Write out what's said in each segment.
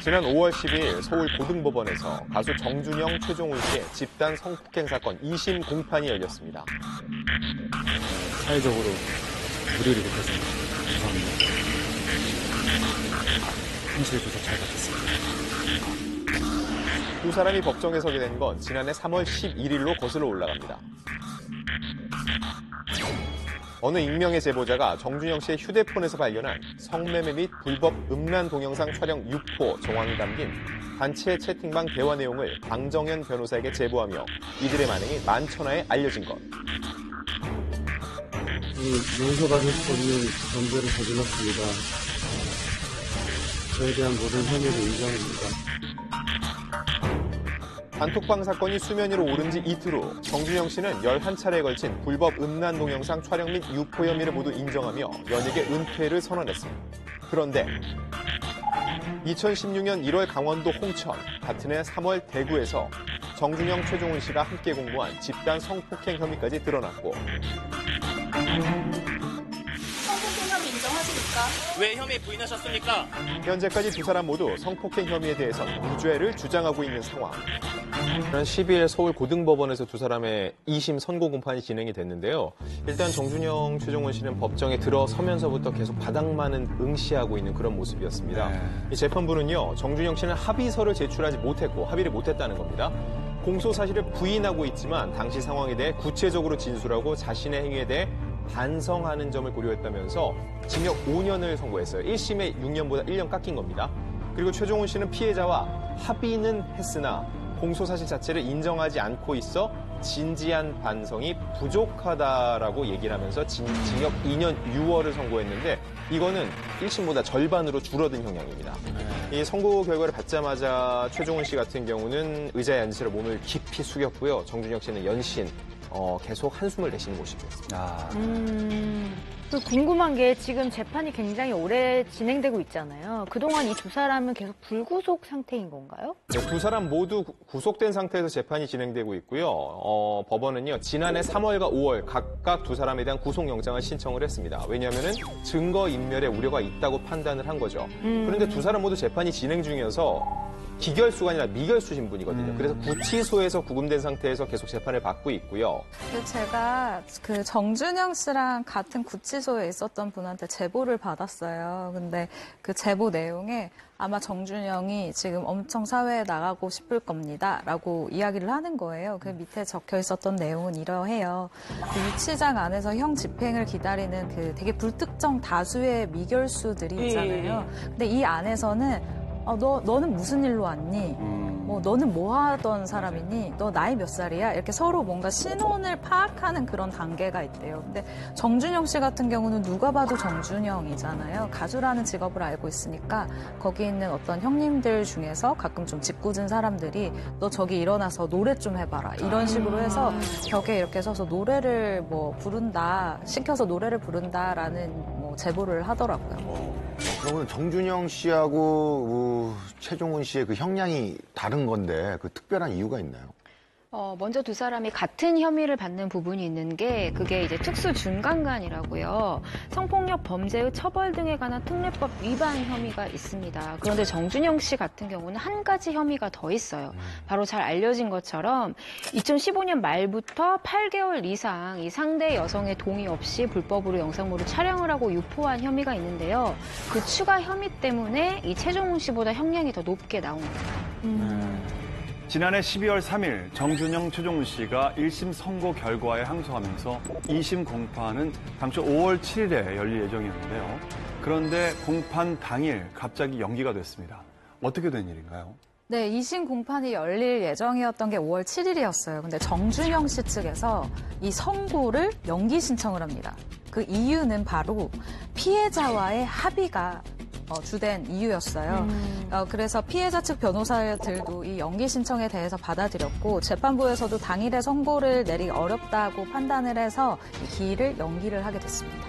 지난 5월 12일 서울 고등법원에서 가수 정준영, 최종훈 씨의 집단 성폭행 사건 2심 공판이 열렸습니다. 사회적으로 무리를 일으켜서 죄송합니다. 현실 조사 잘 받겠습니다. 두 사람이 법정에 서게 된 건 지난해 3월 11일로 거슬러 올라갑니다. 어느 익명의 제보자가 정준영 씨의 휴대폰에서 발견한 성매매 및 불법 음란 동영상 촬영 6호 정황이 담긴 단체 채팅방 대화 내용을 방정현 변호사에게 제보하며 이들의 만행이 만천하에 알려진 것. 용서받을 수 없는 범죄를 저질렀습니다. 저에 대한 모든 혐의를 인정합니다. 단톡방 사건이 수면 위로 오른 지 이틀 후 정준영 씨는 11차례에 걸친 불법 음란 동영상 촬영 및 유포 혐의를 모두 인정하며 연예계 은퇴를 선언했습니다. 그런데 2016년 1월 강원도 홍천, 같은 해 3월 대구에서 정준영, 최종훈 씨가 함께 공모한 집단 성폭행 혐의까지 드러났고 성폭행 혐의 인정하십니까? 왜 혐의 부인하셨습니까? 현재까지 두 사람 모두 성폭행 혐의에 대해서 무죄를 주장하고 있는 상황. 지난 12일 서울 고등법원에서 두 사람의 2심 선고 공판이 진행이 됐는데요. 일단 정준영, 최종훈 씨는 법정에 들어서면서부터 계속 바닥만은 응시하고 있는 그런 모습이었습니다. 이 재판부는요, 정준영 씨는 합의서를 제출하지 못했고 합의를 못했다는 겁니다. 공소 사실을 부인하고 있지만 당시 상황에 대해 구체적으로 진술하고 자신의 행위에 대해 반성하는 점을 고려했다면서 징역 5년을 선고했어요. 1심에 6년보다 1년 깎인 겁니다. 그리고 최종훈 씨는 피해자와 합의는 했으나 공소 사실 자체를 인정하지 않고 있어 진지한 반성이 부족하다라고 얘기를 하면서 징역 2년 6월을 선고했는데 이거는 1심보다 절반으로 줄어든 형량입니다. 이 선고 결과를 받자마자 최종훈 씨 같은 경우는 의자에 앉은 채로 몸을 깊이 숙였고요. 정준영 씨는 연신 계속 한숨을 내쉬는 모습이었습니다. 그 궁금한 게 지금 재판이 굉장히 오래 진행되고 있잖아요. 그동안 이 두 사람은 계속 불구속 상태인 건가요? 네, 두 사람 모두 구속된 상태에서 재판이 진행되고 있고요. 법원은요, 지난해 3월과 5월 각각 두 사람에 대한 구속영장을 신청을 했습니다. 왜냐하면 증거인멸의 우려가 있다고 판단을 한 거죠. 그런데 두 사람 모두 재판이 진행 중이어서 기결수가 아니라 미결수 신분이거든요. 그래서 구치소에서 구금된 상태에서 계속 재판을 받고 있고요. 제가 그 정준영 씨랑 같은 구치소에 있었던 분한테 제보를 받았어요. 근데 그 제보 내용에 아마 정준영이 지금 엄청 사회에 나가고 싶을 겁니다. 라고 이야기를 하는 거예요. 그 밑에 적혀 있었던 내용은 이러해요. 그 유치장 안에서 형 집행을 기다리는 그 되게 불특정 다수의 미결수들이 있잖아요. 근데 이 안에서는 너는 무슨 일로 왔니? 너는 뭐 하던 사람이니? 너 나이 몇 살이야? 이렇게 서로 뭔가 신원을 파악하는 그런 단계가 있대요. 근데 정준영 씨 같은 경우는 누가 봐도 정준영이잖아요. 가수라는 직업을 알고 있으니까 거기 있는 어떤 형님들 중에서 가끔 좀 짓궂은 사람들이 너 저기 일어나서 노래 좀 해봐라. 이런 식으로 해서 벽에 이렇게 서서 노래를 부른다. 시켜서 노래를 부른다라는 제보를 하더라고요. 그러면 정준영 씨하고 최종훈 씨의 그 형량이 다른 건데 그 특별한 이유가 있나요? 먼저 두 사람이 같은 혐의를 받는 부분이 있는 게 그게 이제 특수중간간이라고요. 성폭력 범죄의 처벌 등에 관한 특례법 위반 혐의가 있습니다. 그런데 정준영 씨 같은 경우는 한 가지 혐의가 더 있어요. 바로 잘 알려진 것처럼 2015년 말부터 8개월 이상 이 상대 여성의 동의 없이 불법으로 영상물을 촬영을 하고 유포한 혐의가 있는데요. 그 추가 혐의 때문에 이 최종훈 씨보다 형량이 더 높게 나온 겁니다. 지난해 12월 3일 정준영, 최종훈 씨가 1심 선고 결과에 항소하면서 2심 공판은 당초 5월 7일에 열릴 예정이었는데요. 그런데 공판 당일 갑자기 연기가 됐습니다. 어떻게 된 일인가요? 네, 2심 공판이 열릴 예정이었던 게 5월 7일이었어요. 근데 정준영 씨 측에서 이 선고를 연기 신청을 합니다. 그 이유는 바로 피해자와의 합의가 주된 이유였어요. 그래서 피해자 측 변호사들도 이 연기 신청에 대해서 받아들였고 재판부에서도 당일에 선고를 내리기 어렵다고 판단을 해서 이 기일을 연기를 하게 됐습니다.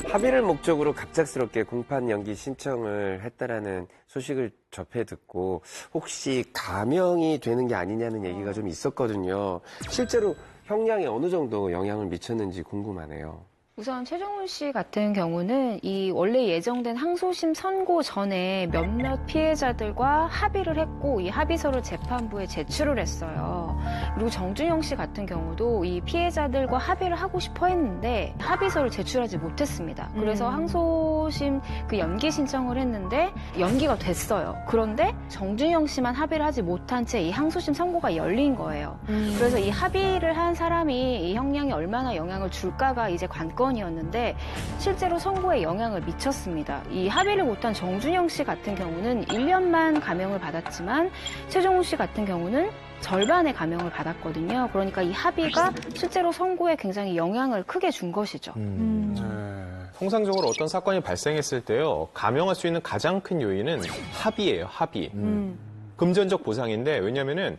합의를 목적으로 갑작스럽게 공판 연기 신청을 했다라는 소식을 접해 듣고 혹시 감형이 되는 게 아니냐는 얘기가 좀 있었거든요. 실제로 형량에 어느 정도 영향을 미쳤는지 궁금하네요. 우선 최종훈 씨 같은 경우는 이 원래 예정된 항소심 선고 전에 몇몇 피해자들과 합의를 했고 이 합의서를 재판부에 제출을 했어요. 그리고 정준영 씨 같은 경우도 이 피해자들과 합의를 하고 싶어 했는데 합의서를 제출하지 못했습니다. 그래서 항소심 그 연기 신청을 했는데 연기가 됐어요. 그런데 정준영 씨만 합의를 하지 못한 채 이 항소심 선고가 열린 거예요. 그래서 이 합의를 한 사람이 이 형량이 얼마나 영향을 줄까가 이제 관건이었는데 실제로 선고에 영향을 미쳤습니다. 이 합의를 못한 정준영 씨 같은 경우는 1년만 감형을 받았지만 최종훈 씨 같은 경우는 절반의 감형을 받았거든요. 그러니까 이 합의가 실제로 선고에 굉장히 영향을 크게 준 것이죠. 통상적으로 어떤 사건이 발생했을 때요, 감형할 수 있는 가장 큰 요인은 합의예요, 합의. 금전적 보상인데, 왜냐면은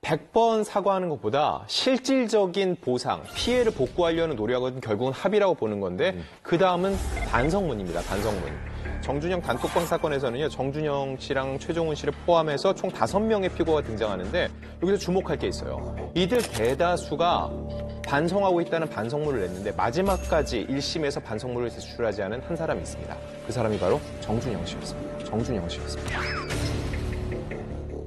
100번 사과하는 것보다 실질적인 보상, 피해를 복구하려는 노력은 결국은 합의라고 보는 건데, 그 다음은 반성문입니다, 반성문. 정준영 단톡방 사건에서는요, 정준영 씨랑 최종훈 씨를 포함해서 총 5명의 피고가 등장하는데, 여기서 주목할 게 있어요. 이들 대다수가 반성하고 있다는 반성문을 냈는데, 마지막까지 1심에서 반성문을 제출하지 않은 한 사람이 있습니다. 그 사람이 바로 정준영 씨였습니다. 정준영 씨였습니다.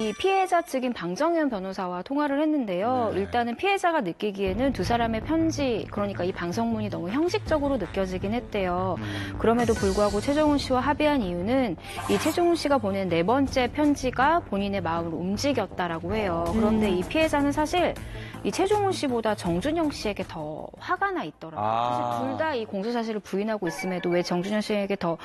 이 피해자 측인 방정현 변호사와 통화를 했는데요. 일단은 피해자가 느끼기에는 두 사람의 편지, 그러니까 이 방성문이 너무 형식적으로 느껴지긴 했대요. 그럼에도 불구하고 최종훈 씨와 합의한 이유는 이 최종훈 씨가 보낸 4번째 편지가 본인의 마음을 움직였다라고 해요. 그런데 이 피해자는 사실 이 최종훈 씨보다 정준영 씨에게 더 화가 나 있더라고요. 사실 둘 다 이 공소 사실을 부인하고 있음에도 왜 정준영 씨에게 더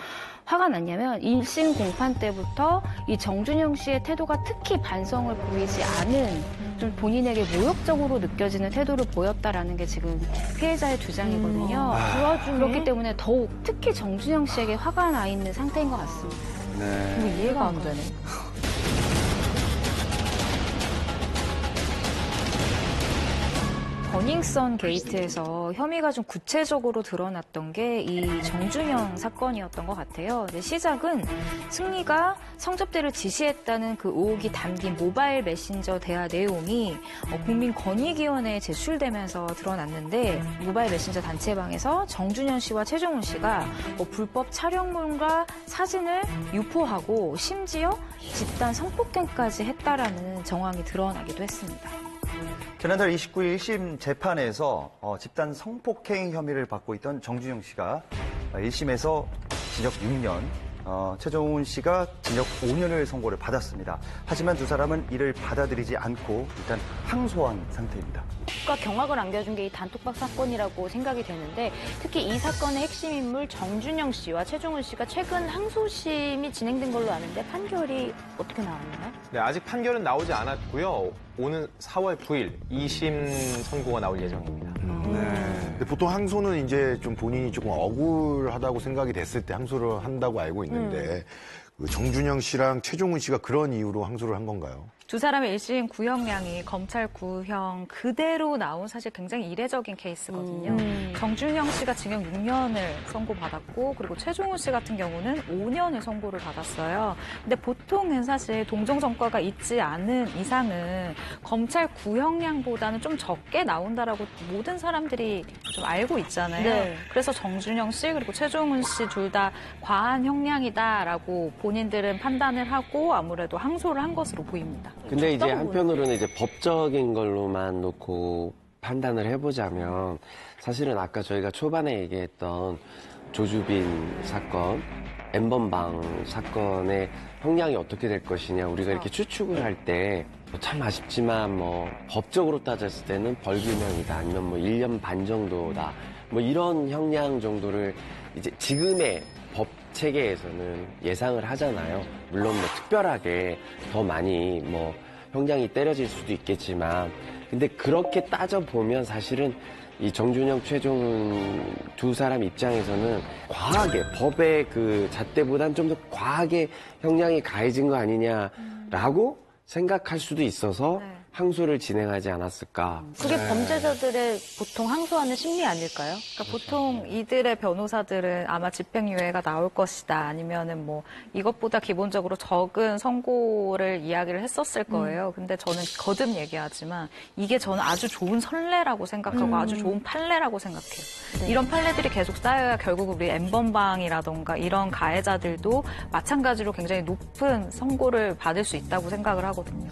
화가 났냐면 1심 공판 때부터 이 정준영 씨의 태도가 특히 반성을 보이지 않은 좀 본인에게 모욕적으로 느껴지는 태도를 보였다라는 게 지금 피해자의 주장이거든요. 그렇기 때문에 더욱 특히 정준영 씨에게 화가 나 있는 상태인 것 같습니다. 네. 이해가 안 되네. 버닝썬 게이트에서 혐의가 좀 구체적으로 드러났던 게 이 정준영 사건이었던 것 같아요. 근데 시작은 승리가 성접대를 지시했다는 그 의혹이 담긴 모바일 메신저 대화 내용이 국민권익위원회에 제출되면서 드러났는데 모바일 메신저 단체방에서 정준영 씨와 최종훈 씨가 불법 촬영물과 사진을 유포하고 심지어 집단 성폭행까지 했다라는 정황이 드러나기도 했습니다. 지난달 29일 1심 재판에서 집단 성폭행 혐의를 받고 있던 정준영 씨가 1심에서 징역 6년, 최종훈 씨가 징역 5년을 선고를 받았습니다. 하지만 두 사람은 이를 받아들이지 않고 일단 항소한 상태입니다. 경악을 안겨준 게 이 단톡방 사건이라고 생각이 되는데 특히 이 사건의 핵심 인물 정준영 씨와 최종훈 씨가 최근 항소심이 진행된 걸로 아는데 판결이 어떻게 나왔나요? 네, 아직 판결은 나오지 않았고요. 오는 4월 9일 2심 선고가 나올 예정입니다. 근데 보통 항소는 이제 좀 본인이 조금 억울하다고 생각이 됐을 때 항소를 한다고 알고 있는데 그 정준영 씨랑 최종훈 씨가 그런 이유로 항소를 한 건가요? 두 사람의 1심 구형량이 검찰 구형 그대로 나온 사실 굉장히 이례적인 케이스거든요. 정준영 씨가 징역 6년을 선고받았고 그리고 최종훈 씨 같은 경우는 5년을 선고를 받았어요. 근데 보통은 사실 동정 성과가 있지 않은 이상은 검찰 구형량보다는 좀 적게 나온다라고 모든 사람들이 좀 알고 있잖아요. 네. 그래서 정준영 씨 그리고 최종훈 씨 둘 다 과한 형량이다라고 본인들은 판단을 하고 아무래도 항소를 한 것으로 보입니다. 근데 이제 한편으로는 이제 법적인 걸로만 놓고 판단을 해보자면 사실은 아까 저희가 초반에 얘기했던 조주빈 사건, N번방 사건의 형량이 어떻게 될 것이냐 우리가 이렇게 추측을 할 때 참 아쉽지만 뭐 법적으로 따졌을 때는 벌금형이다 아니면 뭐 1년 반 정도다 뭐 이런 형량 정도를 이제 지금의 법 체계에서는 예상을 하잖아요. 물론 뭐 특별하게 더 많이 뭐 형량이 때려질 수도 있겠지만 근데 그렇게 따져보면 사실은 이 정준영, 최종훈 두 사람 입장에서는 과하게 법의 그 잣대보단 좀 더 과하게 형량이 가해진 거 아니냐라고 생각할 수도 있어서 항소를 진행하지 않았을까. 그게 범죄자들의 보통 항소하는 심리 아닐까요? 그러니까 보통 이들의 변호사들은 아마 집행유예가 나올 것이다, 아니면은 뭐 이것보다 기본적으로 적은 선고를 이야기를 했었을 거예요. 근데 저는 거듭 얘기하지만 이게 저는 아주 좋은 선례라고 생각하고 아주 좋은 판례라고 생각해요. 네. 이런 판례들이 계속 쌓여야 결국 우리 N번방이라던가 이런 가해자들도 마찬가지로 굉장히 높은 선고를 받을 수 있다고 생각을 하거든요.